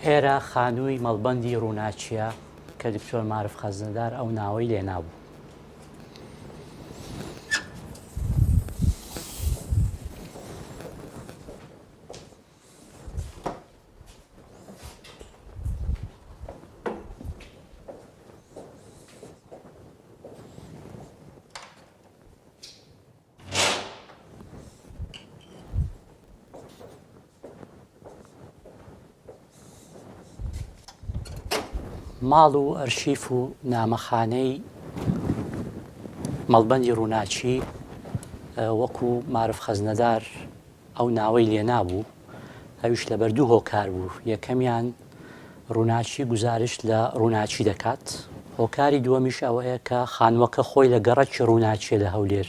ئێرە خانووی مەڵبەندی ڕووناچیە کە دکتۆر معرف خەزنەدار ئەو ناوەی لێنابوو. ماڵ و ئەرشیف و نامەخانەی مەڵبەندی ڕووناچی وەکو معرف خەزنەدار ئەو ناوەی لێنابوو، ئەویش لەبەر دوو هۆکار بوو. یەکەمیان ڕووناچی گزارش لە ڕووناچی دەکات، هۆکاری دووەمیش ئەوەیە کە خانووەکە خۆی لە گەڕەکی ڕووناچیە لە هەولێر.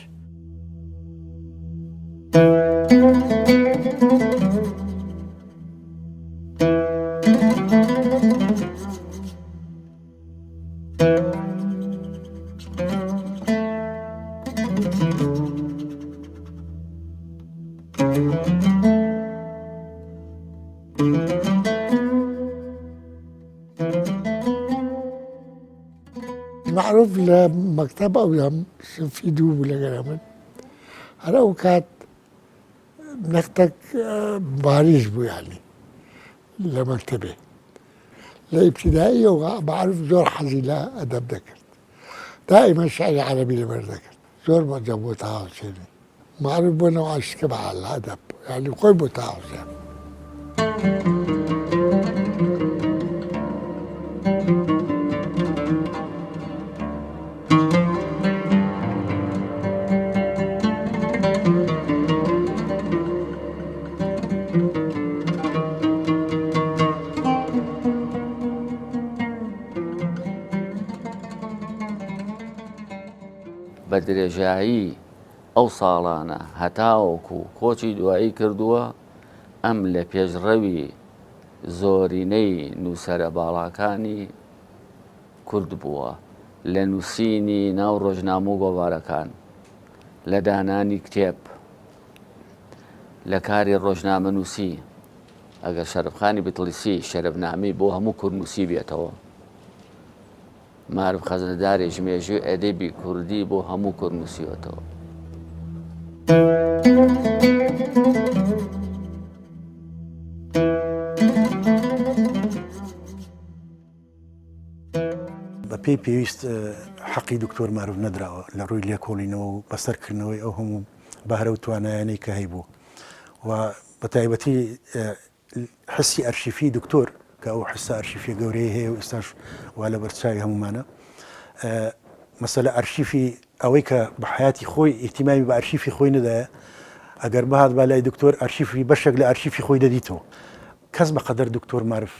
معروف لمكتب أو يم في دوب ولا كلام هذا وكات نختك باريس بو يعني لمكتبه لابتدائي وبعرف زور حزيلة أدب ذكر دائما شعري عربي لما ذكر زور ما جابوا تعاوشيني معروف بنا وعاش كبع على الأدب يعني قوي تعاوشين بە درێژایی ئەو ساڵانە هەتاوەکو کۆچی دوایی کردووە ئەم لە پێشڕەوی زۆرینەی نووسەرە باڵاکانی کورد بووە لە نووسینی ناو ڕۆژنامە و گۆڤارەکان، لە دانانی کتێب، لە کاری ڕۆژنامە نووسی. ئەگەر شەرفخانی بتڵیسی شەرفنامەی بۆ هەموو کورد نووسی بێتەوە، معرف خەزنەداریش مێژووی ئەدەبی کوردی بۆ هەموو کورد نووسیوەتەوە. بەپێی پێویست حەقی دکتۆر معروف نەدراوە لە ڕووی لێکۆڵینەوە و بەسەرکردنەوەی ئەو هەموو بەهرە و توانایانەی کە هەیبوو و بە تایبەتی حسی ئەرشیفی دکتۆر کە ئەو حسە ئەرشیفی گەورەی هەیە و ئێستاش وا لە بەرچاوی هەمومانە. مەسەلە ئەرشیفی ئەوەی کە بە حیاتی خۆی ئیحتیمامی بە ئەرشیفی خۆی نەدایە، ئەگەر بەهات با لای دکتۆر ئەرشیفی بەشێک لە ئەرشیفی خۆی دەدیتەوە. کەس بەقەدەر دکتۆر معروف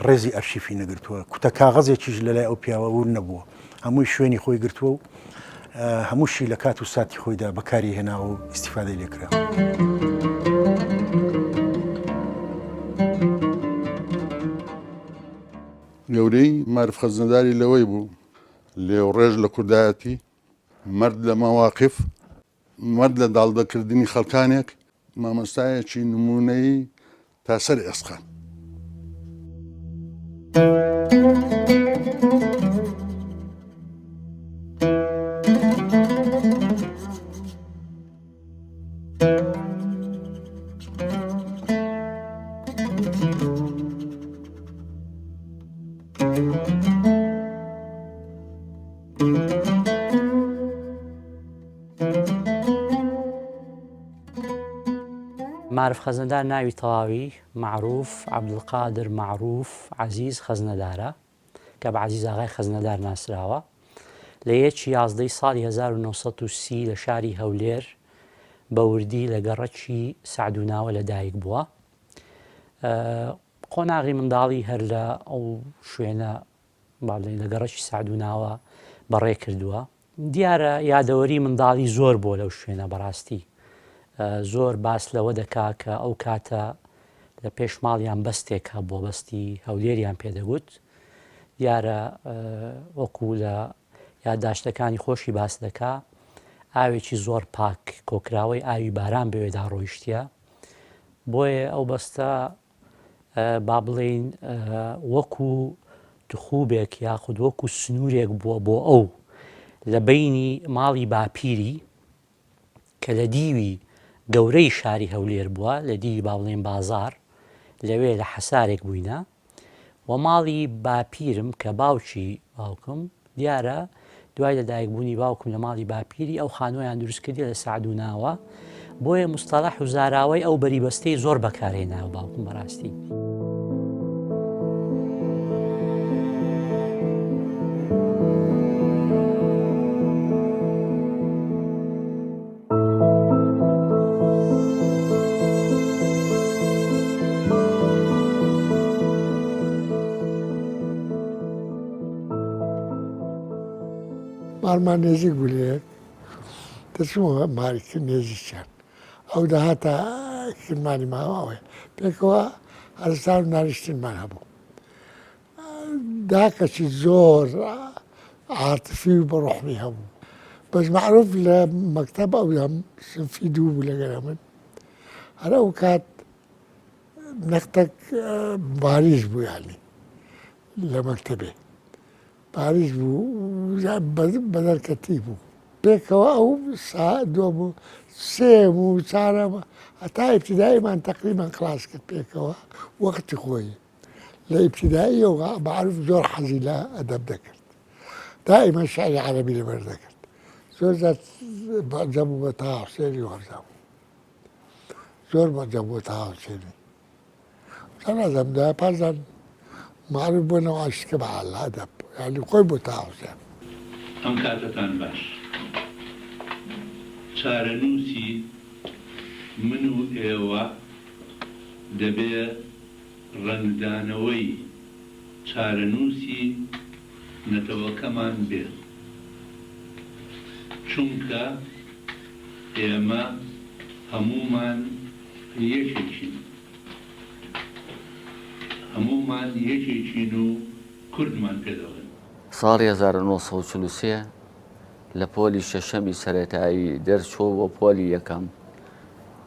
ڕێزی ئەرشیفی نەگرتووە، کوتە کاغەزێکیش لە لای ئەو پیاوە ور نەبووە، هەمووی شوێنی خۆی گرتووە و هەمووشی لە کات و ساتی خۆیدا بەکاری هێناوە و ئیستیفادەی لێکرا. گەورەی معرف خەزنەداری لەوەی بوو لێوڕێژ لە کوردایەتی، مرد لە مەواقف، مرد لە داڵدەکردنی خەڵکانێک، مامۆستایەکی نمونەی تا سەر ئێسقان. معرف خەزنەدار ناوی تەواوی معروف عەبدولقادر معروف عەزیز خەزنەدارە کە بە عەزیز ئاغای خەزنەدار ناسراوە. لە 11 ساڵی 1930 لە شاری هەولێر بە وردی لە گەڕەکی سعدوناوە لەدایک بووە. قۆناغی منداڵی هەر لە ئەو شوێنە لە گەڕەکی سعدوناوە بەڕێ کردووە. دیارە یادەوەری منداڵی زۆر بۆ لەو شوێنە بەڕاستی. زۆر باس لەوە دەکا کە ئەو کاتە لە پێش ماڵیان بەستێکە بۆ بەستی هەولێریان پێدەگوت. دیارە وەکو لە یادداشتەکانی خۆشی باس دەکا ئاوێکی زۆر پاک کۆکراوەی ئاوی باران بەوێدا ڕۆیشتە، بۆیە ئەو بەستە با بڵێین وەکو تخوبێک یاخود وەکو سنوورێک بووە بۆ ئەو لە بینی ماڵی باپیری کە لە دیوی گەورەی شاری هەولێر بووە، لە دیوی با بڵێن بازار، لەوێ لە حەسارێک بووینە و ماڵی باپیرم کە باوکی باوکم دیارە دوای لەدایکبوونی باوکم لە ماڵی باپیری ئەو خانوویان دروستکردی لە سعدوناوە، بۆیە مستەڵەح و زاراوەی ئەو بەریبەستەی زۆر بەکارهێناوە باوکم بەڕاستی. ماڵمان نێزیک بوو لێ دەچمەوە ماریکرد نێزیکیان ئەو داهاتە کرمانی ماوەوەی پێکەوە هەرستان و ناریشتنمان هەبوو داکەچی زۆر عاتفی و بەڕوحمی هەبوو بەس معروف لە مەکتەب ئەویان سنفی دوو بوو لەگەڵ من هەر ئەو کات نەختێک باریز بوو یانی لە مەکتەبێ باریز بوو بەدەرکەتی بوو پێکەوە ئەو ساعت دووە بوو سێم و چارەمە هەتا ئیبتیداییمان تەقریبان کلاس کرد پێکەوە وەختی خۆی لە ئیبتیداییەوە معروف زۆر حەزی لە ئەدەب دەکرد دائیمە شعری عەرەبی لەبەر دەکرد زۆر زیات بەعجەب بوو بە تاها حوسێنی وەرزە بوو زۆر بەعجەب بوو تاها حوسێنی نازانم دوای پاشان معروف بوونەوە عاشقی بە ئەدەب یعنی خۆی بۆ تاها حوسێن ئەم کاتتان باش چارەنووسی من و ئێوە دەبێ ڕەنگدانەوەی چارەنووسی نەتەوەکەمان بێت چونکە ئێمە هەمومان یەکێکین هەمومان یەکێکین و کوردمان پێدەڵێن. ساڵی 1943 لە پۆلی شەشەمی سەرەتایی دەرچۆ بۆ پۆلی یەکەم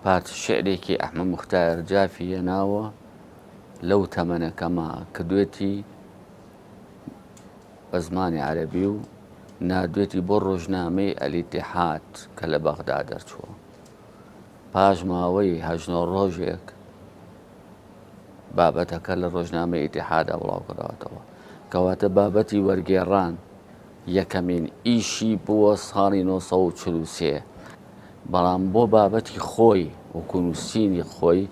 پات شعرێکی ئەحمەد موختار جافی هێناوە لەو تەمەنەکەما کردوێتی بە زمانی عەرەبی و نادوێتی بۆ ڕۆژنامەی ئەلیتیحاد کە لە بەغدا دەرچووە پاش ماوەی 18 ڕۆژێک بابەتەکە لە ڕۆژنامەی ئیتیحادا بڵاو کراوەتەوە کەواتە بابەتی وەرگێڕان یەکەمین ئیشی بووە ساڵی 1943 بەڵام بۆ بابەتی خۆی وەکو نووسینی خۆی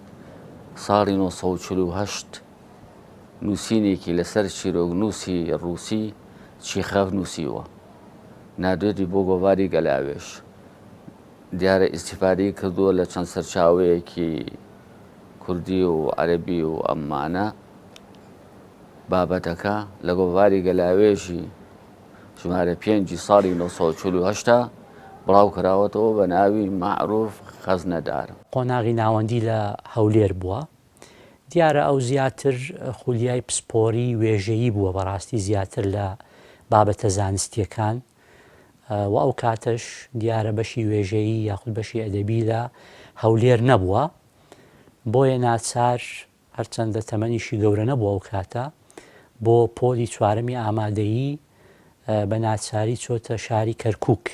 ساڵی 1948 نووسینێکی لەسەر چیرۆکنووسی ڕووسی چیخەف نووسیوە نادوێتی بۆ گۆڤاری گەلاوێش دیارە ئیسیفادەی کردووە لە چەند سەرچاوەیەکی کوردی و عەرەبی و ئەمانە بابەتەکە لە گۆڤاری گەلاوێژی ژمارە 5 ساڵی 1948 بڵاو کراوەتەوە بە ناوی معروف خەزنەدار. قۆناغی ناوەندی لە هەولێر بووە دیارە ئەو زیاتر خولیای پسپۆری وێژەیی بووە بەڕاستی زیاتر لە بابەتە زانستیەکان و ئەو کاتەش دیارە بەشی وێژەیی یاخود بەشی ئەدەبی لە هەولێر نەبووە بۆیە ناچار هەرچەندە تەمەنیشی گەورە نەبووە ئەو کاتە بۆ پۆلی چوارەمی ئامادەیی بە ناچاری چۆتە شاری کەرکووک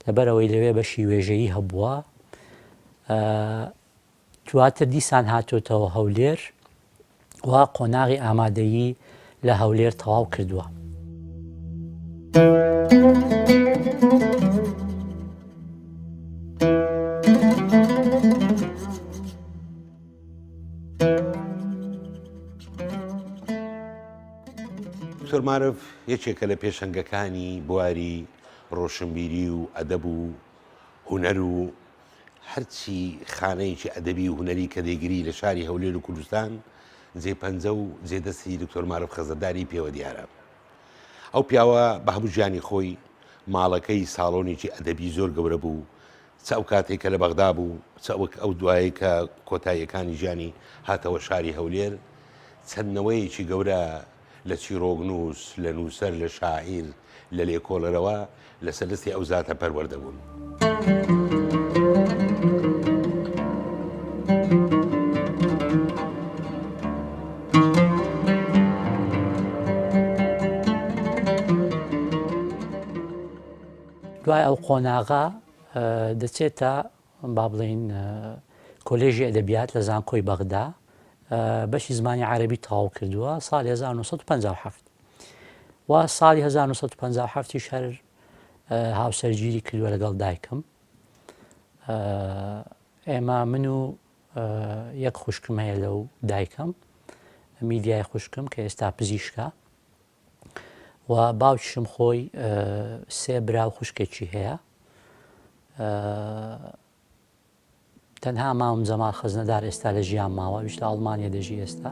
لەبەرەوەی لەوێ بەشی وێژەیی هەبووە دواتر دیسان هاتۆتەوە هەولێر و قۆناغی ئامادەیی لە هەولێر تەواو کردووە. دکتۆر معروف یەکێکە لە پێشەنگەکانی بواری ڕۆشنبیری و ئەدەب و هونەر و هەرچی خانەیەکی ئەدەبی و هونەری کە دەیگری لە شاری هەولێر و کوردستان جێپەنجە و جێدەستی دکتۆر معروف خەزەداری پێوە دیارە. ئەو پیاوە بە هەموو ژیانی خۆی ماڵەکەی ساڵۆنێکی ئەدەبی زۆر گەورە بوو چ ئەو کاتێک کە لە بەغدا بوو چ ئەو دوایی کە کۆتاییەکانی ژیانی هاتەوە شاری هەولێر چەندنەوەیەکی گەورە لە چیرۆکنووس لە نووسەر لە شاعیر لە لێکۆڵەرەوە لەسەر دەستی ئەو زاتە پەروەردە بوون. دوای ئەو قۆناغا دەچێتە با بڵێن کۆلێژی ئەدەبیات لە زانکۆی بەغدا بەشی زمانی عەرەبی تەواو کردووە ساڵی 1957 و ساڵی 1957 هەر هاوسەرگیری کردووە لەگەڵ دایکم ئێمە من و یەک خوشکم هەیە لەو دایکم میدیای خوشکم کە ئێستا پزیشکە و باوکیشم خۆی سێ براو خوشکێکی هەیە تەنها ماوم جەمال خەزنەدار ئێستا لە ژیان ماوە ویش لە ئەڵمانیا دەژی ئێستا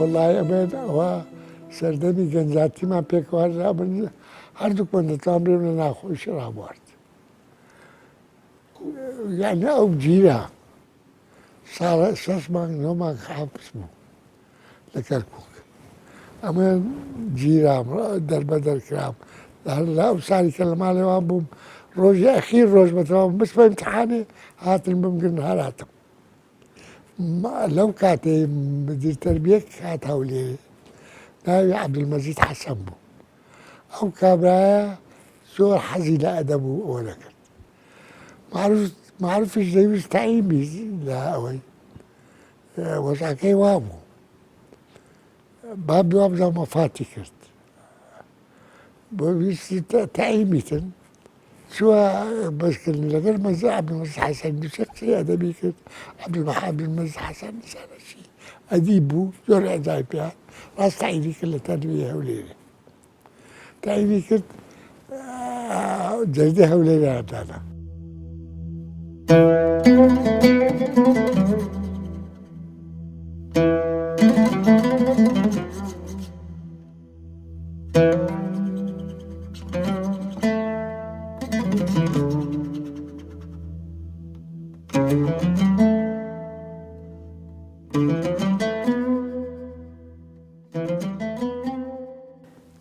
وڵای ئەمێن ئەوە سەردەمی گەنجاتیمان پێکواررا من هەردووکمان دەتوان برێم لە ناخۆشی ڕابوارد یعنی ئەو گیرە ساڵە 6 مانگ 9 مانگ حابس بوو لە کەرکووک ئەمە گیرام دەربەدەرکرام لە ئەو ساڵی کە لە ماڵێوان بووم ڕۆژی ئەخیر ڕۆژ بەتەواو بس بە ئیمتحانێ هاتن بمگرن هەراتم لەو کاتێ مدیر تەربیەک هات هەولێرێ ناوی عەبدولمەجید حەسەن بوو ئەو کابرایە زۆر حەزی لە ئەدەب و ئەوە دەکرد معروفیش دەویست تەعیمی لە ئەوەی وەزعەکەی وا بوو بابی وا بزانم وەفاتی کرد بۆ ویستی تەعیمیتن چووە بەشکردن لەگەڵ مەزە عەبدولمەجید حەسەن دووسێ قسەی ئەدەبی کرد عەبدولمەجید حەسەن نیشانەشی ئەدیب بوو زۆر ئەجای پێ هات ڕاست تەعیینی کرد لە تەنوێی هەولێرێ تەعیینی کرد جەردەی هەولێرە هەدانا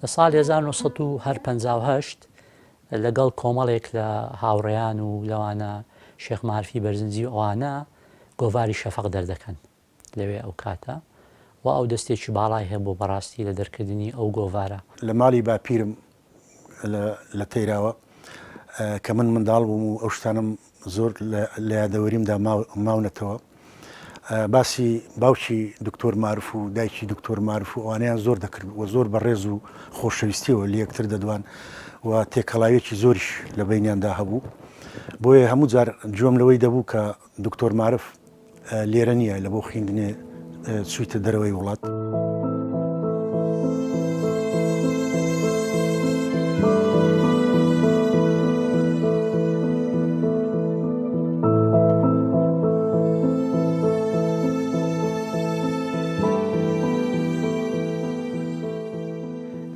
لە ساڵی 1950 لەگەڵ کۆمەڵێک لە هاوڕێیان و لەوانە شێخ مارفی بەرزنجی ئەوانە گۆڤاری شەفەق دەردەکەن لەوێ ئەو کاتە و ئەو دەستێکی باڵای هەیە بۆ بەڕاستی لە دەرکردنی ئەو گۆڤارە لە ماڵی باپیرم لە تەیراوە کە من منداڵ بووم و ئەو شتانم زۆر لە یادەوەریمدا ماونەتەوە باسی باوکی دکتۆر معروف و دایکی دکتۆر معروف و ئەوانەیان زۆر دەکرد و زۆر بەڕێز و خۆشەویستیەوە لە یەکتر دەدوان و تێکەڵاوێکی زۆریش لە بینیاندا هەبوو بۆیە هەموو جار جۆم لەوەی دەبوو کە دکتۆر معروف لێرە نییە لە بۆ خوێندنێ چوویتە دەرەوەی وڵات.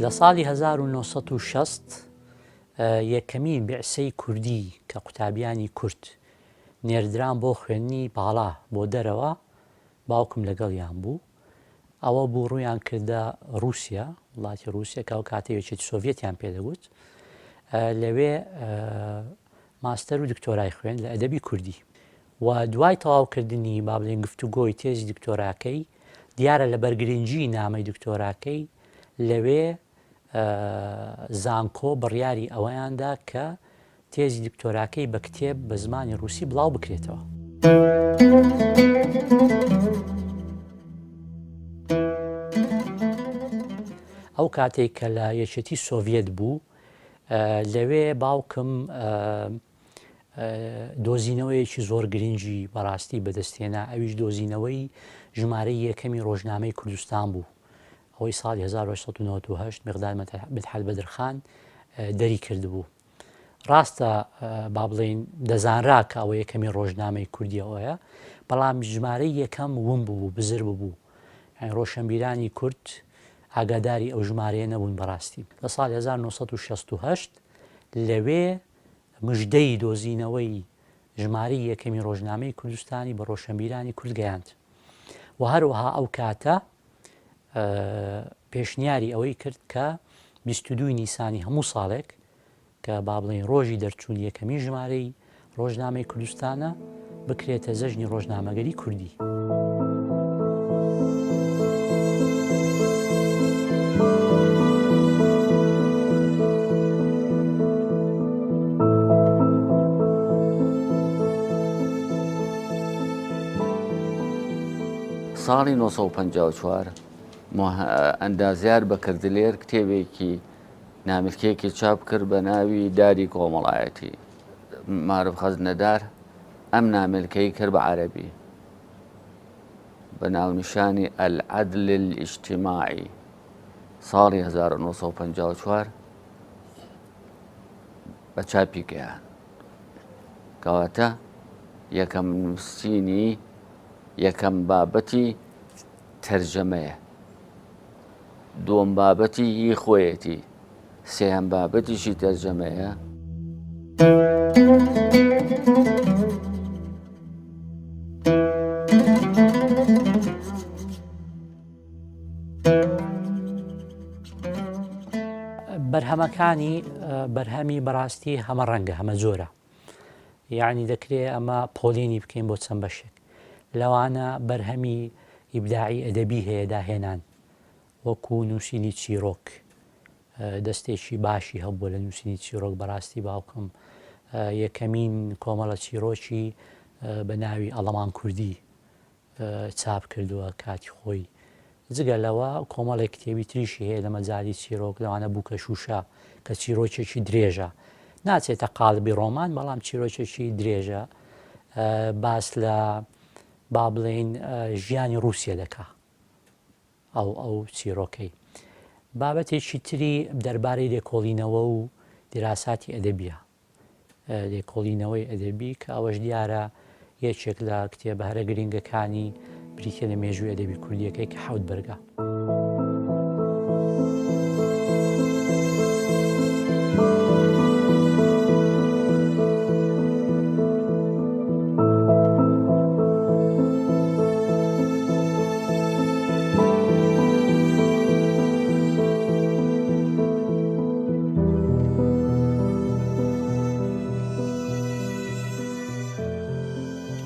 لە ساڵی 1960 یەکەمین بیعسەی کوردی کە قوتابیانی کورد نێردران بۆ خوێندنی باڵا بۆ دەرەوە باوکم لەگەڵیان بوو ئەوە بوو ڕوویان کردە رووسیا وڵاتی رووسیا کە ئەو کاتێوێکی سۆڤێتیان پێدەگوت لەوێ ماستەر و دکتۆرای خوێن لە ئەدەبی کوردی و دوای تەواوکردنی با بڵێن گفتوگۆی تێزی دکتۆراکەی دیارە لە بەرگرنجی نامەی دکتۆراکەی لەوێ زانکۆ بڕیاری ئەوەیاندا کە تێزی دکتۆراکەی بە کتێب بە زمانی رووسی بڵاو بکرێتەوە. ئەو کاتێک کە لە یەکێتی سۆڤێت بوو لەوێ باوکم دۆزینەوەیەکی زۆر گرنگی بەڕاستی بەدەستێنا ئەویش دۆزینەوەی ژمارەی یەکەمی ڕۆژنامەی کوردستان بوو ئەوەی ساڵی 1998 مقدار مەدحەت بەدرخان دەری کردبوو. ڕاستە با بڵێن دەزانرا کە ئەوە یەکەمی ڕۆژنامەی کوردیەوەیە، بەڵام ژمارەی یەکەم ون بوو بزر بوو. ڕۆشنبیرانی کورد ئاگاداری ئەو ژمارەیە نەبوون بەڕاستی. لە ساڵ 1968 لەوێ مژدەی دۆزینەوەی ژمارەی یەکەمی ڕۆژنامەی کوردستانی بە ڕۆشنبیرانی کورد گەیاند و هەروەها ئەو کاتە پێشنیاری ئەوەی کرد کە 22 نیسانی هەموو ساڵێک کە با بڵێن ڕۆژی دەرچوون یەکەمی ژمارەی ڕۆژنامەی کوردستانە بکرێتە زەژنی ڕۆژنامەگەری کوردی. ساڵی 1954 ئەندازیار بە کردلێر کتێبێکی ناملکەیەکی چاپ کرد بە ناوی داری کۆمەڵایەتی. معروف خەزنەدار ئەم ناملکەی کرد بە عەرەبی بە ناونیشانی العەدل الاجتماعی. ساڵی 1954 بە چاپی گەیان، کەواتە یەکەم نووسینی یەکەم بابەتی تەرجەمەیە، دووەم بابەتی هی خۆیەتی، سێهەم بابەتیشی تەرجەمەیە. بەرهەمەکانی بەرهەمی بەڕاستی هەمە ڕەنگە هەمە جۆرە، یعنی دەکرێت ئەمە پۆلینی بکەین بۆ چەند بەشێک. لەوانە بەرهەمی ئیبداعی ئەدەبی هەیە داهێنان، وەکو نووسینی چیرۆک دەستێکی باشی هەبووە لە نووسینی چیرۆک. بەڕاستی باوکم یەکەمین کۆمەڵە چیرۆکی بە ناوی ئەڵەمان کوردی چاپ کردووە کاتی خۆی. جگە لەوە کۆمەڵێک کتێبی تریشی هەیە لە مەجای چیرۆک، لەوانە بووکە شوشە کە چیرۆکێکی درێژە، ناچێتە قالبی ڕۆمان، بەڵام چیرۆکێکی درێژە باس لە با بڵێن ژیانی رووسیا دەکا ئەو چیرۆکەی. بابەتێکی تری دەربارەی لێکۆڵینەوە و دیراساتی ئەدەبیە، لێکۆڵینەوەی ئەدەبی کە ئەوەش دیارە یەکێک لە کتێبە هەرە گرنگەکانی بریتە لە مێژووی ئەدەبی کوردیەکەی کە حەوت بەرگە.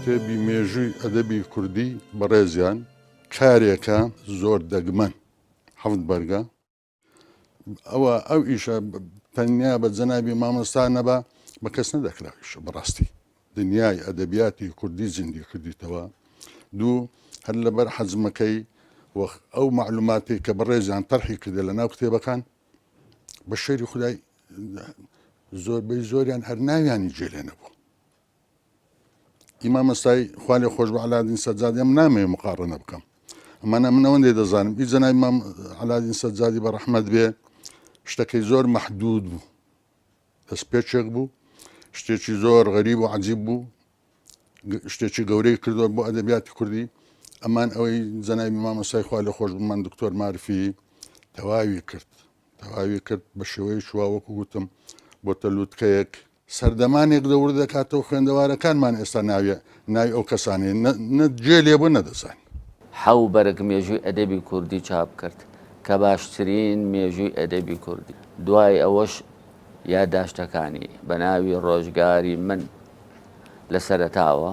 کتێبی مێژووی ئەدەبی کوردی بەڕێزیان کارێکە زۆر دەگمەن، حەوت بەرگە. ئەو ئیشە تەنیا بە جەنابی مامۆستا نەبە بە کەس نەدەکراویشە. بەڕاستی دنیای ئەدەبیاتی کوردی زیندی کردیتەوە. دوو هەر لەبەر حەزمەکەی ئەو معلوماتی کە بەڕێزیان تەرحی کردێ لە ناو کتێبەکان بە شەیری خودای زۆربەی زۆریان هەر ناویانی جێلێ نەبوو. ئیمام مەستای خوا لێ خۆش بە عەلادین سەجادی ئەم نامەوێ مقارنە بکەم، ئەمانە من ئەوەندێ دەزانم. هیچ جەنابی ئیمام عەلادین سەجادی بە ڕەحمەت بێ شتەکەی زۆر مەحدود بوو، دەستپێچێک بوو، شتێکی زۆر غەریب و عەجیب بوو، شتێکی گەورەی کردووە بۆ ئەدەبیاتی کوردی. ئەمان ئەوەی جەنابی ئیمام مەستای خوا لێ خۆش بمان دکتۆر مارفی تەواوی کرد بە شێوەیە شوا وەکو گوتم بۆتە لووتکەیەک سەردەمانێک دەور دەکاتەوە. خوێندەوارەکانمان ئێستا ناوی ئەو کەسانێ جێ لێبوو نەدەزان. حەو بەرگ مێژووی ئەدەبی کوردی چاپ کرد کە باشترین مێژووی ئەدەبی کوردی. دوای ئەوەش یادداشتەکانی بە ناوی ڕۆژگاری من لە سەرەتاوە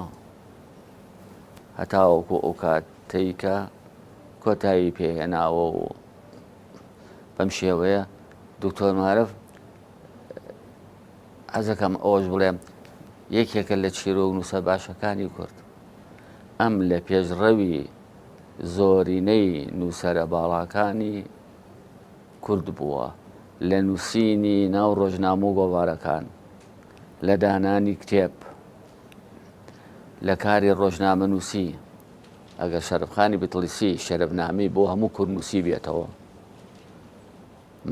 هەتاوەکو ئەو کاتەی کە کۆتایی پێهێناوە و بەم شێوەیە دکتۆر مارف حەزەکەم ئەوەش بڵێم یەکێکە لە چیرۆک نووسە باشەکانی کورد. ئەم لە پێشڕەوی زۆرینەی نووسەرە باڵاکانی کورد بووە لە نووسینی ناو ڕۆژنامە و گۆڤارەکان، لە دانانی کتێب، لە کاری ڕۆژنامە نووسی. ئەگەر شەرفخانی بتڵیسی شەرفنامەی بۆ هەموو کورد نووسی بێتەوە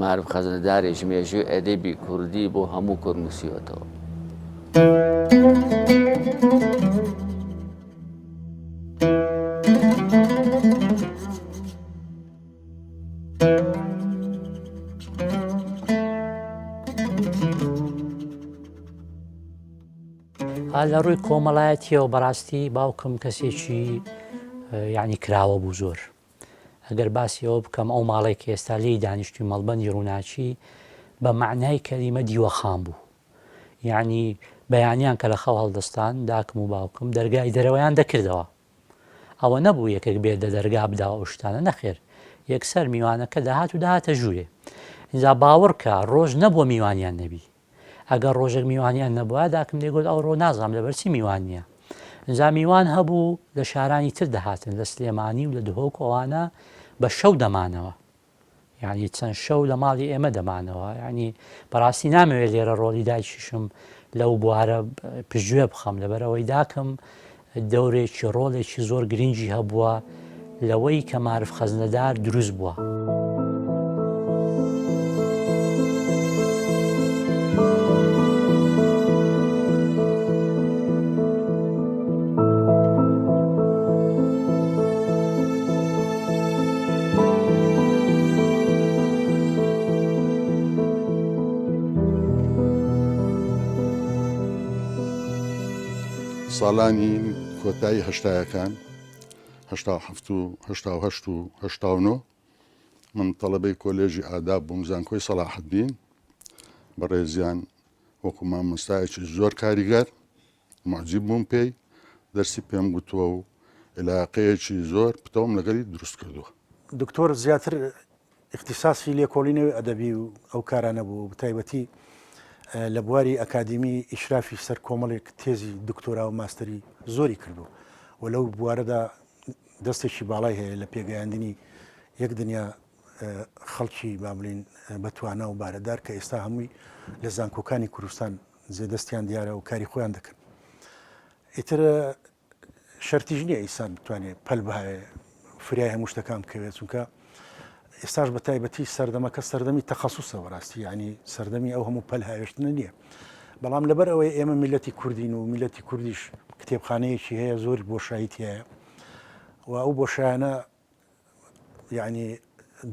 معروف خەزنەدارێک مێژووی ئەدەبی کوردی بۆ هەموو کورد نووسیوەتەوە. لە ڕووی کۆمەڵایەتیەوە بەڕاستی باوکم کەسێکی یعنی کراوە بوو زۆر. ئەگەر باسیەوە بکەم ئەو ماڵێک ئێستا لێی دانیشتوی مەڵبەندی ڕووناچی بە معنای کەلیمە دیوەخان بوو. یعنی بەیانیان کە لە خەو هەڵدەستان داکم و باوکم دەرگای دەرەوەیان دەکردەوە. ئەوە نەبوو یەکێک بێت لە دەرگا بداوە ئەو شتانە نەخێر. یەکسەر میوانەکە داهات و داهاتە ژوورێ. اینجا باوەڕکە ڕۆژ نەبووە میوانیان نەبی. ئەگەر ڕۆژێک میوانیان نەبووە داکم دەیگوت ئەو ڕۆ نازانم لەبەرچی میوان نییە. اینجا میوان هەبوو لە شارانی تر دەهاتن لە سلێمانی و لە دهۆک ئەوانە بە شەو دەمانەوە. یعنی چەند شەو لە ماڵی ئێمە دەمانەوە. ینی بەڕاستی نامەوێت لێرە ڕۆڵی دایکیشم لەو بوارە پشتگوێ بخەم لەبەرەوەی داکەم دەورێکی ڕۆڵێکی زۆر گرنگی هەبووە لەوەی کە معروف خەزنەدار دروست بووە. ساڵانی کۆتایی هەشتایەکان هەشتا و من تەڵەبەی کۆلێژی ئاداب بووم زانکۆی سەلاحەددین بە ڕێزیان وەکو مامۆستایەکی زۆر کاریگەر معجیب بووم پێی دەرسی پێم گوتووە و علاقەیەکی زۆر پتەوم لەگەڵی دروست کردووە. دکتۆر زیاتر اختصاصی لێکۆڵینەوەی ئەدەبی و ئەو کارانە بوو بتایبەتی لە بواری ئەکادمی ئیشرافی سەر کۆمەڵێک تێزی دکتۆرا و ماستەری زۆری کردو و لەو بوارەدا دەستێکی باڵای هەیە لە پێگەیاندنی یەک دنیا خەڵکی با بڵین بەتوانە و بارەدار کە ئێستا هەمووی لە زانکۆکانی کوردستان زێدەستیان دیارە و کاری خۆیان دەکەن. ئیتر شەرتیژ نییە ئیسان بتوانێت پەل بهایە فریای هەموو شتەکان بکەوێت چونکە ئێستاش بە تایبەتی سەردەمەکە سەردەمی تەخەسوسە بەڕاستی ینی سەردەمی ئەو هەموو پەل هاوێشتنە نییە. بەڵام لەبەر ئەوەی ئێمە میلەتی کوردین و میلەتی کوردیش کتێبخانەیەکی هەیە زۆر بۆشاییت هەیە و ئەو بۆشایانە یعنی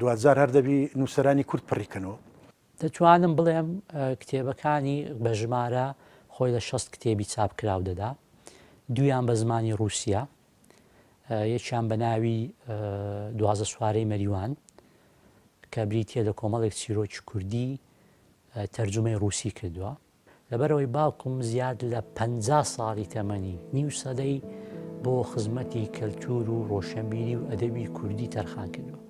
دوزار هەر دەبی نووسەرانی کورد پڕیکەنەوە. دەتوانم بڵێم کتێبەکانی بە ژمارە خۆی لە 6 کتێبی چاپ کراو دەدا. دویان بە زمانی رووسیا، یەکیان بە ناوی 12 سوارەی مەریوان کە بریتە لە کۆمەڵێک چیرۆکی کوردی تەرجمەی رووسی کردووە. لەبەرەوەی باوکم زیاد لە 50 ساڵی تەمەنی نیو سەدەی بۆ خزمەتی کەلتور و ڕۆشنبیری و ئەدەبی کوردی تەرخان کردووە.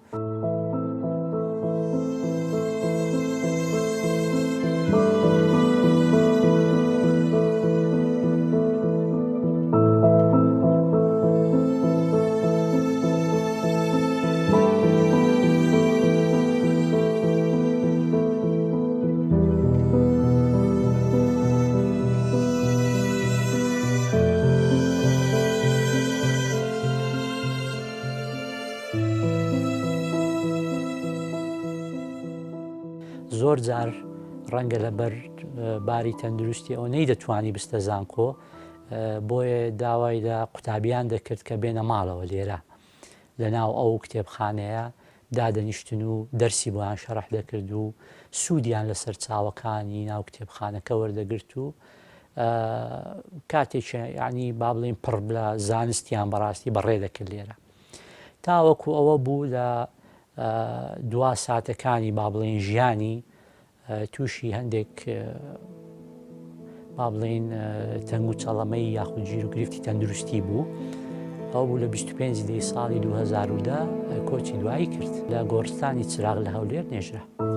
زۆر جار ڕەنگە لەبەر باری تەندروستی ئەو نەی دەتوانی بستە زانکۆ بۆیە داوای لە قوتابیان دەکرد کە بێنە ماڵەوە لێرە لە ناو ئەو کتێبخانەیە دادەنیشتن و دەرسی بۆیان شەڕح دەکرد و سوودیان لەسەر چاوەکانی ناو کتێبخانەکە وەردەگرت و کاتێک ینی با بڵێن پڕ لە زانستیان بەڕاستی بەڕێ دەکرد لێرە تاوەکو ئەوە بوو لە دوا ساتەکانی با بڵێن ژیانی تووشی هەندێک با بڵێن تەنگ و چەڵەمەی یاخود گیر و گرفتی تەندروستی بوو. ئەو بوو لە 25 ساڵی 2010 کۆچی دوایی کرد لە گۆڕستانی چراغ لە هەولێر نێژرا.